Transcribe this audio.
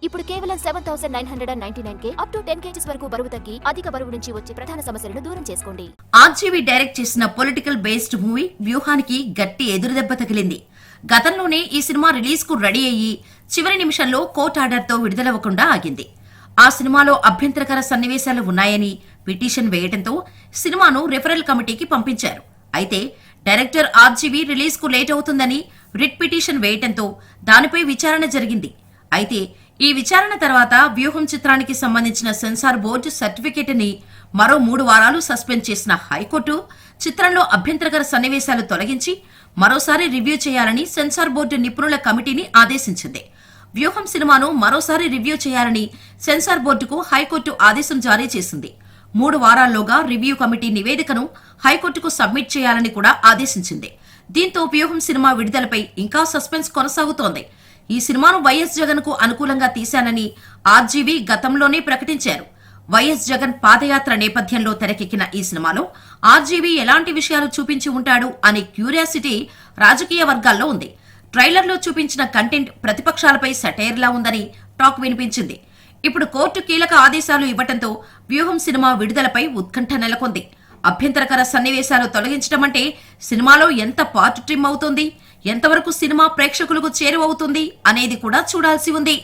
ఇప్పుడు కేవలం 7,999 up to 10 kgs వరకు బరువు తగ్గి అధిక బరువు నుంచి వచ్చే ప్రధాన సమస్యలను దూరం చేసుకోండి. ఆర్జీవీ డైరెక్ట్ చేసిన పొలిటికల్ బేస్డ్ మూవీ వ్యూహానికి గట్టి ఎదురుదెబ్బ తగిలింది. గతంలోనే ఈ సినిమా రిలీజ్ కు రెడీ అయ్యి చివరి నిమిషంలో కోర్టు ఆర్డర్తో విడుదలవ్వకుండా ఆగింది. ఆ సినిమాలో అభ్యంతరకర సన్నివేశాలు ఉన్నాయని పిటిషన్ వేయడంతో సినిమాను రెఫరల్ కమిటీకి పంపించారు. అయితే డైరెక్టర్ ఆర్జీవీ రిలీజ్ కు లేట్ అవుతుందని రిట్ పిటిషన్ వేయడంతో దానిపై విచారణ జరిగింది. అయితే ఈ విచారణ తర్వాత వ్యూహం చిత్రానికి సంబంధించిన సెన్సార్ బోర్డు సర్టిఫికేట్ ని మరో 3 వారాలు సస్పెండ్ చేసిన హైకోర్టు చిత్రంలో అభ్యంతరకర సన్నివేశాలు తొలగించి మరోసారి రివ్యూ చేయాలని సెన్సార్ బోర్డు నిపుణుల కమిటీని ఆదేశించింది. వ్యూహం సినిమాను మరోసారి రివ్యూ చేయాలని సెన్సార్ బోర్డుకు హైకోర్టు ఆదేశం జారీ చేసింది. 3 వారాల్లోగా రివ్యూ కమిటీ నివేదికను హైకోర్టుకు సబ్మిట్ చేయాలని కూడా ఆదేశించింది. దీంతో వ్యూహం సినిమా విడుదలపై ఇంకా సస్పెన్స్ కొనసాగుతోంది. ఈ సినిమాను వైఎస్ జగన్ కు అనుకూలంగా తీశానని ఆర్జీవీ గతంలోనే ప్రకటించారు. వైఎస్ జగన్ పాదయాత్ర నేపథ్యంలో తెరకెక్కిన ఈ సినిమాలో ఆర్జీవీ ఎలాంటి విషయాలు చూపించి ఉంటాడు అనే క్యూరియాసిటీ రాజకీయ వర్గాల్లో ఉంది. ట్రైలర్లో చూపించిన కంటెంట్ ప్రతిపక్షాలపై సెటైర్లా ఉందని టాక్ వినిపించింది. ఇప్పుడు కోర్టు కీలక ఆదేశాలు ఇవ్వడంతో వ్యూహం సినిమా విడుదలపై ఉత్కంఠ నెలకొంది. అభ్యంతరకర సన్నివేశాలు తొలగించడం అంటే సినిమాలో ఎంత పార్ట్ ట్రిమ్ అవుతుంది, ఎంతవరకు సినిమా ప్రేక్షకులకు చేరువవుతుంది అనేది కూడా చూడాల్సి ఉంది.